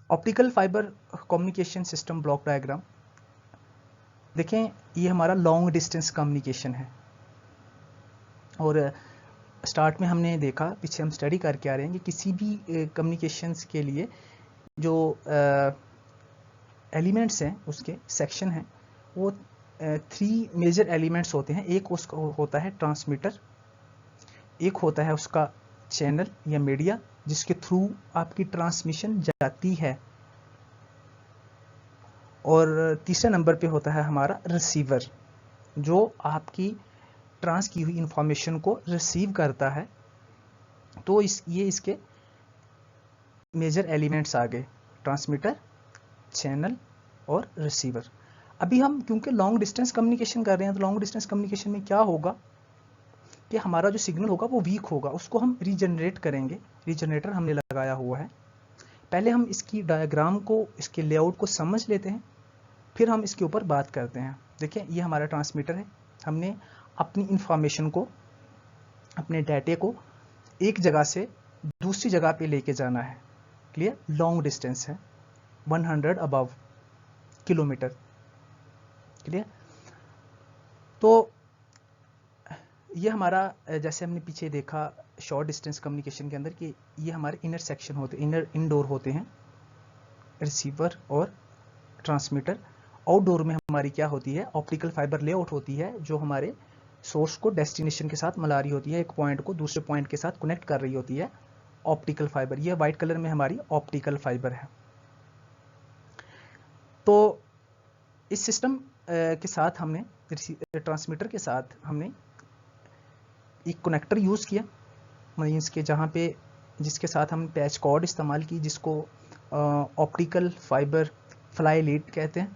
Optical fibre communication system block diagram देखें, ये हमारा लॉन्ग डिस्टेंस कम्युनिकेशन है। और स्टार्ट में हमने देखा, पीछे हम स्टडी करके आ रहे हैं कि किसी भी कम्युनिकेशंस के लिए जो एलिमेंट्स हैं, उसके सेक्शन हैं, वो 3 मेजर एलिमेंट्स होते हैं। एक उसका होता है ट्रांसमीटर, एक होता है उसका चैनल या मीडिया जिसके थ्रू आपकी ट्रांसमिशन जाती है, और तीसरे नंबर पे होता है हमारा रिसीवर जो आपकी ट्रांस की हुई इंफॉर्मेशन को रिसीव करता है। तो ये इसके मेजर एलिमेंट्स आ गए, ट्रांसमीटर, चैनल और रिसीवर। अभी हम क्योंकि लॉन्ग डिस्टेंस कम्युनिकेशन कर रहे हैं, तो लॉन्ग डिस्टेंस कम्युनिकेशन में क्या होगा कि हमारा जो सिग्नल होगा वो वीक होगा, उसको हम रीजनरेट करेंगे। रीजनरेटर हमने लगाया हुआ है। पहले हम इसकी डायग्राम को, इसके लेआउट को समझ लेते हैं, फिर हम इसके ऊपर बात करते हैं। देखिए, ये हमारा ट्रांसमीटर है। हमने अपनी इंफॉर्मेशन को, अपने डाटे को एक जगह से दूसरी जगह पे लेके जाना है। क्लियर? लॉन्ग डिस्टेंस है, 100 अबव किलोमीटर। क्लियर? तो ये हमारा, जैसे हमने पीछे देखा शॉर्ट डिस्टेंस कम्युनिकेशन के अंदर, कि ये हमारे इनर सेक्शन होते हैं, इनडोर होते हैं, रिसीवर और ट्रांसमीटर। आउटडोर में हमारी क्या होती है, ऑप्टिकल फाइबर लेआउट होती है, जो हमारे सोर्स को डेस्टिनेशन के साथ मिला रही होती है, एक पॉइंट को दूसरे पॉइंट के साथ कनेक्ट कर रही होती है। ऑप्टिकल फाइबर, ये व्हाइट कलर में हमारी ऑप्टिकल फाइबर है। तो इस सिस्टम के साथ हमने, ट्रांसमीटर के साथ हमने एक कनेक्टर यूज़ किया, मीन्स के जहाँ पे, जिसके साथ हम पैच कॉर्ड इस्तेमाल की, जिसको ऑप्टिकल फाइबर फ्लाई लीड कहते हैं।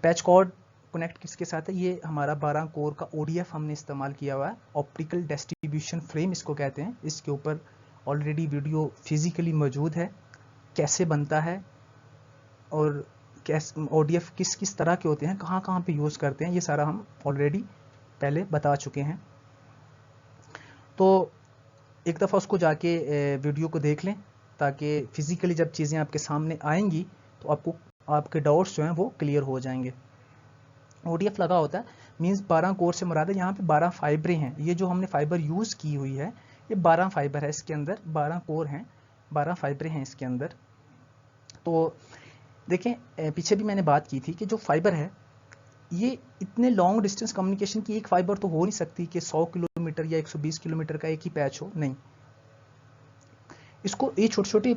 पैच कॉर्ड कनेक्ट किसके साथ है, ये हमारा 12 कोर का ODF हमने इस्तेमाल किया हुआ है, ऑप्टिकल डिस्ट्रीब्यूशन फ्रेम इसको कहते हैं। इसके ऊपर ऑलरेडी वीडियो फिजिकली मौजूद है, कैसे बनता है और कैसे ODF किस किस तरह के होते हैं, कहाँ कहाँ पे यूज़ करते हैं, ये सारा हम ऑलरेडी पहले बता चुके हैं। तो एक दफ़ा उसको जाके वीडियो को देख लें, ताकि फिजिकली जब चीज़ें आपके सामने आएंगी तो आपको, आपके डाउट्स जो हैं वो क्लियर हो जाएंगे। ODF लगा होता है, मींस 12 कोर से मुराद है, यहाँ पे 12 फाइबरें हैं। ये जो हमने फाइबर यूज़ की हुई है, ये 12 फाइबर है, इसके अंदर 12 कोर हैं, 12 फाइबरें हैं इसके अंदर। तो देखें, पीछे भी मैंने बात की थी कि जो फाइबर है, ये इतने लॉन्ग डिस्टेंस कम्युनिकेशन की एक फाइबर तो हो नहीं सकती कि 100 किलोमीटर या 120 किलोमीटर का एक ही पैच हो, नहीं। इसको ये छोटे छोटे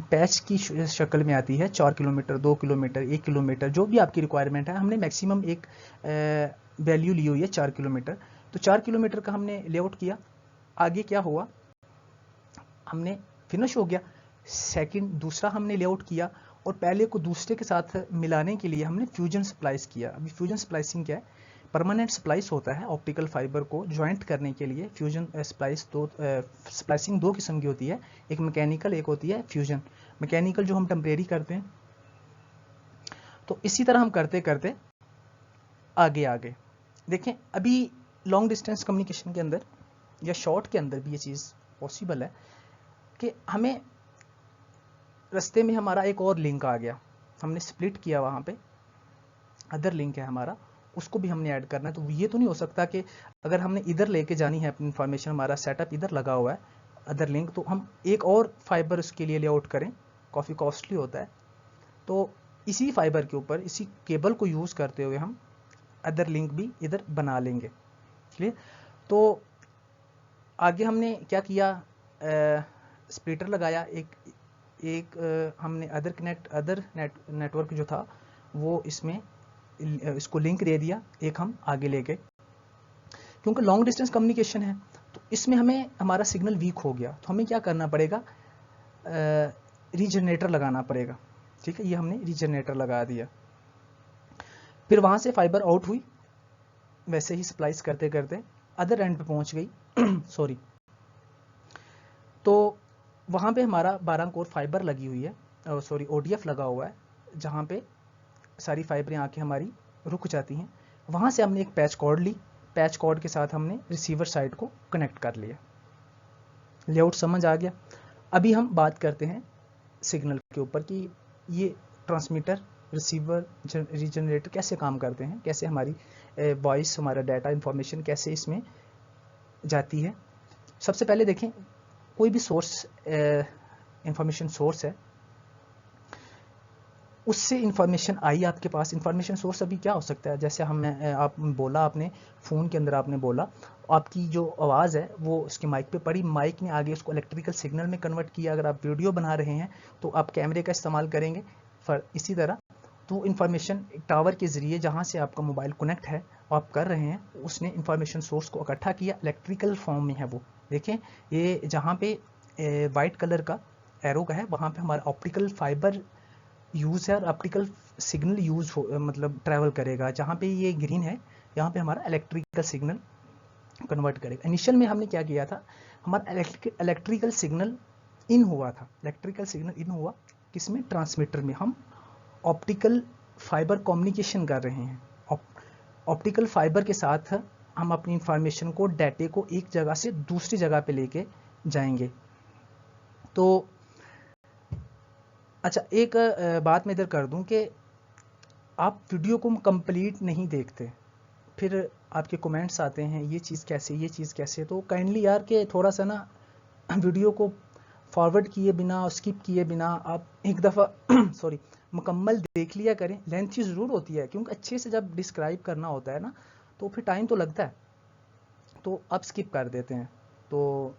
पैच की शक्ल में आती है, 4 किलोमीटर, 2 किलोमीटर, 1 किलोमीटर, जो भी आपकी रिक्वायरमेंट है। हमने मैक्सिमम एक वैल्यू ली हुई है 4 किलोमीटर। तो 4 किलोमीटर का हमने लेआउट किया। आगे क्या हुआ, हमने फिनिश हो गया। सेकंड, दूसरा हमने लेआउट किया, और पहले को दूसरे के साथ मिलाने के लिए हमने फ्यूजन स्प्लाइस किया। अभी फ्यूजन स्प्लाइसिंग क्या है, परमानेंट स्प्लाइस होता है ऑप्टिकल फाइबर को ज्वाइंट करने के लिए। फ्यूजन स्प्लाइस स्प्लाइसिंग 2 किस्म की होती है, एक मैकेनिकल, एक होती है फ्यूजन। मैकेनिकल जो हम टेम्परेरी करते हैं। तो इसी तरह हम करते करते आगे आगे देखें। अभी लॉन्ग डिस्टेंस कम्युनिकेशन के अंदर या शॉर्ट के अंदर भी ये चीज़ पॉसिबल है कि हमें रास्ते में हमारा एक और लिंक आ गया, हमने स्प्लिट किया, वहाँ पे अदर लिंक है हमारा, उसको भी हमने ऐड करना है। तो ये तो नहीं हो सकता कि अगर हमने इधर लेके जानी है अपनी इंफॉर्मेशन, हमारा सेटअप इधर लगा हुआ है, अदर लिंक, तो हम एक और फाइबर उसके लिए लेआउट करें, काफ़ी कॉस्टली होता है। तो इसी फाइबर के ऊपर, इसी केबल को यूज़ करते हुए हम अदर लिंक भी इधर बना लेंगे। क्लियर? तो आगे हमने क्या किया, स्प्लिटर लगाया, एक हमने अदर नेटवर्क जो था वो इसमें, इसको लिंक दे दिया, एक हम आगे ले गए। क्योंकि लॉन्ग डिस्टेंस कम्युनिकेशन है, तो इसमें हमें, हमारा सिग्नल वीक हो गया, तो हमें क्या करना पड़ेगा, रीजनरेटर लगाना पड़ेगा। ठीक है, ये हमने रीजनरेटर लगा दिया। फिर वहाँ से फाइबर आउट हुई, वैसे ही स्प्लाइस करते करते अदर एंड पे पहुँच गई सॉरी। तो वहाँ पे हमारा 12 कोर फाइबर लगी हुई है, सॉरी ODF लगा हुआ है, जहाँ पे सारी फाइबरें आके हमारी रुक जाती हैं। वहाँ से हमने एक पैच कॉर्ड ली, पैच कॉर्ड के साथ हमने रिसीवर साइड को कनेक्ट कर लिया। लेआउट समझ आ गया। अभी हम बात करते हैं सिग्नल के ऊपर कि ये ट्रांसमीटर, रिसीवर, रीजनरेटर कैसे काम करते हैं, कैसे हमारी वॉइस, हमारा डाटा, इंफॉर्मेशन कैसे इसमें जाती है। सबसे पहले देखें, कोई भी सोर्स, इंफॉर्मेशन सोर्स है, उससे इंफॉर्मेशन आई आपके पास। इंफॉर्मेशन सोर्स अभी क्या हो सकता है, जैसे हम आप बोला, आपने फ़ोन के अंदर आपने बोला, आपकी जो आवाज़ है वो उसके माइक पे पड़ी, माइक ने आगे उसको इलेक्ट्रिकल सिग्नल में कन्वर्ट किया। अगर आप वीडियो बना रहे हैं तो आप कैमरे का इस्तेमाल करेंगे। इसी तरह तो इंफॉर्मेशन टावर के ज़रिए जहाँ से आपका मोबाइल कनेक्ट है आप कर रहे हैं, उसने इंफॉर्मेशन सोर्स को इकट्ठा किया, इलेक्ट्रिकल फॉर्म में है वो। देखें, ये जहाँ पे वाइट कलर का एरो का है वहाँ पे हमारा ऑप्टिकल फाइबर यूज़ है और ऑप्टिकल सिग्नल यूज़ हो, मतलब ट्रैवल करेगा। जहाँ पे ये ग्रीन है यहाँ पे हमारा इलेक्ट्रिकल सिग्नल कन्वर्ट करेगा। इनिशियल में हमने क्या किया था, हमारा इलेक्ट्रिकल सिग्नल इन हुआ था, इलेक्ट्रिकल सिग्नल इन हुआ किसमें, ट्रांसमीटर में। हम ऑप्टिकल फाइबर कम्युनिकेशन कर रहे हैं, ऑप्टिकल फाइबर के साथ हम अपनी इंफॉर्मेशन को, डाटे को एक जगह से दूसरी जगह पे लेके जाएंगे। तो अच्छा, एक बात मैं इधर कर दूं कि आप वीडियो को कंप्लीट नहीं देखते, फिर आपके कमेंट्स आते हैं ये चीज़ कैसे, ये चीज़ कैसे। तो काइंडली यार कि थोड़ा सा ना वीडियो को फॉरवर्ड किए बिना, स्किप किए बिना आप एक दफ़ा सॉरी मुकम्मल देख लिया करें। लेंथी ज़रूर होती है क्योंकि अच्छे से जब डिस्क्राइब करना होता है ना तो फिर टाइम तो लगता है, तो आप स्किप कर देते हैं। तो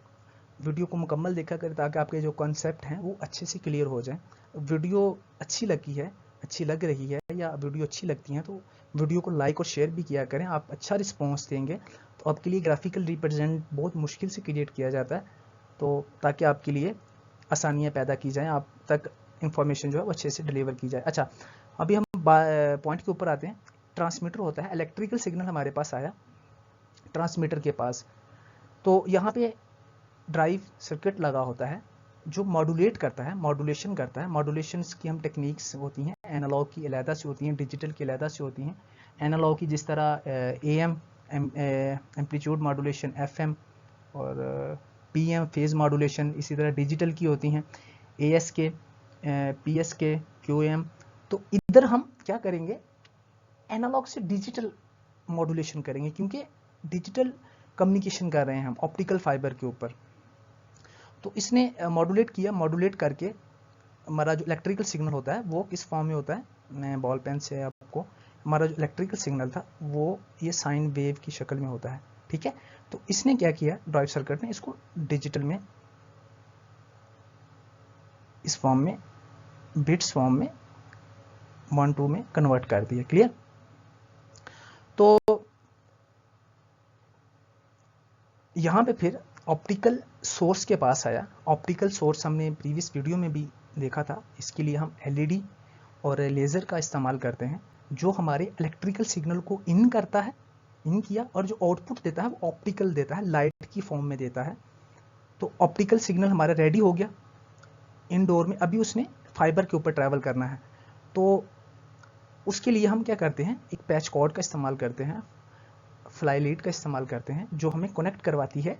वीडियो को मुकम्मल देखा करें ताकि आपके जो कॉन्सेप्ट हैं वो अच्छे से क्लियर हो जाएं। वीडियो अच्छी लगी है, अच्छी लग रही है या वीडियो अच्छी लगती है तो वीडियो को लाइक और शेयर भी किया करें। आप अच्छा रिस्पॉन्स देंगे तो आपके लिए ग्राफिकल रिप्रेजेंट बहुत मुश्किल से क्रिएट किया जाता है, तो ताकि आपके लिए आसानियाँ पैदा की जाएँ, आप तक इंफॉर्मेशन जो है वो अच्छे से डिलीवर की जाए। अच्छा, अभी हम पॉइंट के ऊपर आते हैं। ट्रांसमीटर होता है, इलेक्ट्रिकल सिग्नल हमारे पास आया ट्रांसमीटर के पास, तो यहाँ पे ड्राइव सर्किट लगा होता है जो मॉड्यूलेट करता है, मॉड्यूलेशन करता है। मॉड्यूलेशंस की हम टेक्निक्स होती हैं, एनालॉग की अलहदा से होती हैं, डिजिटल की अलहदा से होती हैं। एनालॉग की जिस तरह AM एम्पलीट्यूड मॉड्यूलेशन, FM और PM फेज मॉड्यूलेशन, इसी तरह डिजिटल की होती हैं ASK, PSK, QM। तो इधर हम क्या करेंगे, एनालॉग से डिजिटल मॉड्यूलेशन करेंगे क्योंकि डिजिटल कम्युनिकेशन कर रहे हैं हम ऑप्टिकल फाइबर के ऊपर। तो इसने मॉड्यूलेट किया, मॉड्यूलेट करके हमारा जो इलेक्ट्रिकल सिग्नल होता है वो किस फॉर्म में होता है, मैं बॉल पेन से आपको, हमारा जो इलेक्ट्रिकल सिग्नल था वो ये साइन वेव की शक्ल में होता है। ठीक है, तो इसने क्या किया, ड्राइव सर्किट ने इसको डिजिटल में, इस फॉर्म में, बिट्स फॉर्म में 1 2 में कन्वर्ट कर दिया। क्लियर। तो यहाँ पे फिर ऑप्टिकल सोर्स के पास आया। ऑप्टिकल सोर्स हमने प्रीवियस वीडियो में भी देखा था, इसके लिए हम LED और लेज़र का इस्तेमाल करते हैं जो हमारे इलेक्ट्रिकल सिग्नल को इन करता है, इन किया, और जो आउटपुट देता है वो ऑप्टिकल देता है, लाइट की फॉर्म में देता है। तो ऑप्टिकल सिग्नल हमारा रेडी हो गया इनडोर में, अभी उसने फाइबर के ऊपर ट्रैवल करना है। तो उसके लिए हम क्या करते हैं, एक पैच कॉर्ड का इस्तेमाल करते हैं, फ्लाई लीड का इस्तेमाल करते हैं जो हमें कनेक्ट करवाती है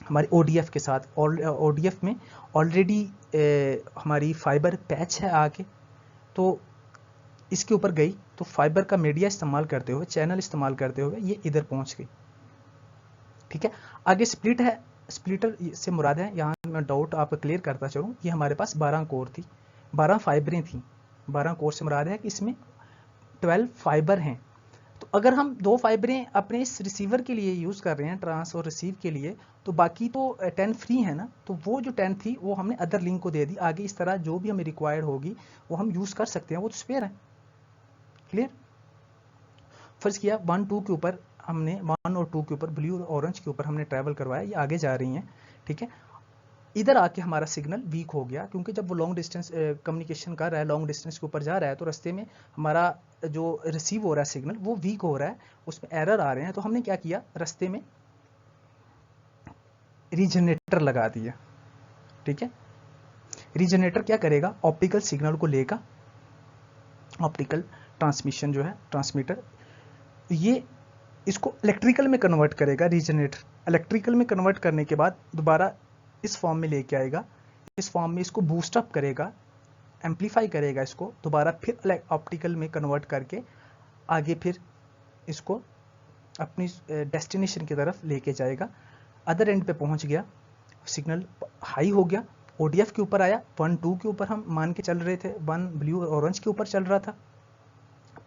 हमारे ODF के साथ। और ODF में ऑलरेडी हमारी फाइबर पैच है आके, तो इसके ऊपर गई तो फाइबर का मीडिया इस्तेमाल करते हुए, चैनल इस्तेमाल करते हुए ये इधर पहुंच गई। ठीक है, आगे स्प्लिट है, स्प्लिटर से मुराद है, यहाँ मैं डाउट आपको क्लियर करता चलूँ, ये हमारे पास 12 कोर थी, 12 फाइबरें थी। 12 कोर से मुराद है कि इसमें 12 फाइबर हैं। तो अगर हम 2 फाइबरें अपने इस रिसीवर के लिए यूज़ कर रहे हैं, ट्रांस और रिसीव के लिए, तो बाकी तो 10 फ्री है ना, तो वो जो 10 थी वो हमने अदर लिंक को दे दी। आगे इस तरह जो भी हमें रिक्वायर्ड होगी वो हम यूज़ कर सकते हैं, वो तो स्पेयर है। क्लियर। फर्स्ट किया 1 2 के ऊपर हमने, 1 और 2 के ऊपर, ब्लू और ऑरेंज के ऊपर हमने ट्रैवल करवाया, ये आगे जा रही हैं। ठीक है, इधर आके हमारा सिग्नल वीक हो गया क्योंकि जब वो लॉन्ग डिस्टेंस कम्युनिकेशन कर रहा है, लॉन्ग डिस्टेंस के ऊपर जा रहा है, तो रास्ते में हमारा जो रिसीव हो रहा है सिग्नल वो वीक हो रहा है, उसमें एरर आ रहे हैं। तो हमने क्या किया, रास्ते में रीजनरेटर लगा दिया। ठीक है, रीजनरेटर क्या करेगा, ऑप्टिकल सिग्नल को लेगा, ऑप्टिकल ट्रांसमिशन जो है ट्रांसमीटर, ये इसको इलेक्ट्रिकल में कन्वर्ट करेगा। रीजनरेटर इलेक्ट्रिकल में कन्वर्ट करने के बाद दोबारा इस फॉर्म में लेके आएगा, इस फॉर्म में इसको बूस्ट अप करेगा, एम्पलीफाई करेगा, इसको दोबारा फिर ऑप्टिकल में कन्वर्ट करके आगे फिर इसको अपनी डेस्टिनेशन की तरफ लेके जाएगा। अदर एंड पे पहुंच गया, सिग्नल हाई हो गया, ODF के ऊपर आया, 1 2 के ऊपर हम मान के चल रहे थे, 1 ब्लू ऑरेंज के ऊपर चल रहा था।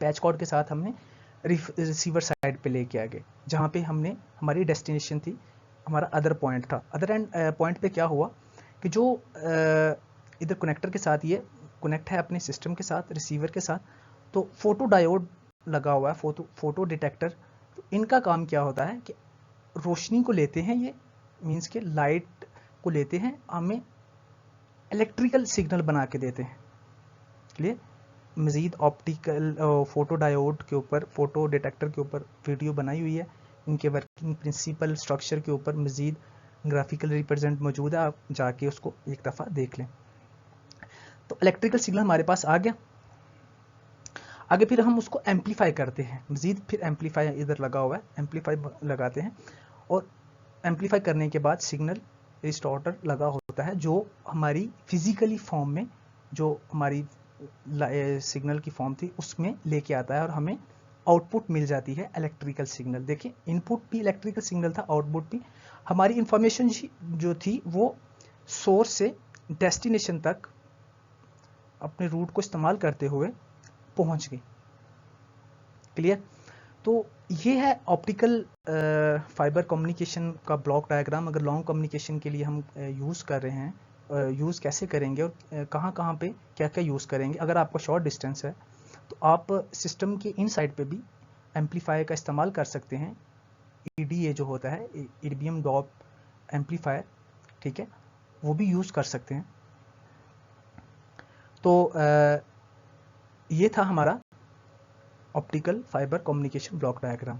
पैच कॉर्ड के साथ हमने रिसीवर साइड पे लेके आ गए, जहाँ पे हमने हमारी डेस्टिनेशन थी, हमारा अदर पॉइंट था। अदर एंड पॉइंट पे क्या हुआ कि जो इधर कनेक्टर के साथ ये कनेक्ट है अपने सिस्टम के साथ, रिसीवर के साथ, तो फोटो डायोड लगा हुआ है, फोटो डिटेक्टर। तो इनका काम क्या होता है कि रोशनी को लेते हैं, ये मीन्स के लाइट को लेते हैं, हमें इलेक्ट्रिकल सिग्नल बना के देते हैं। क्लियर? मज़ीद ऑप्टिकल फोटो डायोड के ऊपर, फोटो डिटेक्टर के ऊपर वीडियो बनाई हुई है, इनके वर्किंग प्रिंसिपल, स्ट्रक्चर के ऊपर मज़ीद ग्राफिकल रिप्रेजेंट मौजूद है, आप जाके उसको एक दफ़ा देख लें। तो इलेक्ट्रिकल सिग्नल हमारे पास आ गया। आगे फिर हम उसको एम्पलीफाई करते हैं, मज़ीद फिर एम्पलीफाई इधर लगा हुआ है, एम्पलीफाई लगाते हैं, और एम्पलीफाई करने के बाद सिग्नल रिस्टॉर्टर लगा होता है, जो हमारी फिजिकली फॉर्म में, जो हमारी सिग्नल की फॉर्म थी उसमें लेके आता है, और हमें आउटपुट मिल जाती है इलेक्ट्रिकल सिग्नल। देखिए, इनपुट भी इलेक्ट्रिकल सिग्नल था, आउटपुट भी। हमारी इंफॉर्मेशन जो थी वो सोर्स से डेस्टिनेशन तक अपने रूट को इस्तेमाल करते हुए पहुंच गई। क्लियर? तो ये है ऑप्टिकल फाइबर कम्युनिकेशन का ब्लॉक डायग्राम। अगर लॉन्ग कम्युनिकेशन के लिए हम यूज़ कर रहे हैं, यूज़ कैसे करेंगे और कहाँ कहाँ पे क्या क्या यूज़ करेंगे। अगर आपका शॉर्ट डिस्टेंस है तो आप सिस्टम के इन साइड पे भी एम्पलीफायर का इस्तेमाल कर सकते हैं। EDA जो होता है, इरबियम डॉप एम्पलीफायर, ठीक है, वो भी यूज़ कर सकते हैं। तो ये था हमारा optical fibre communication block diagram.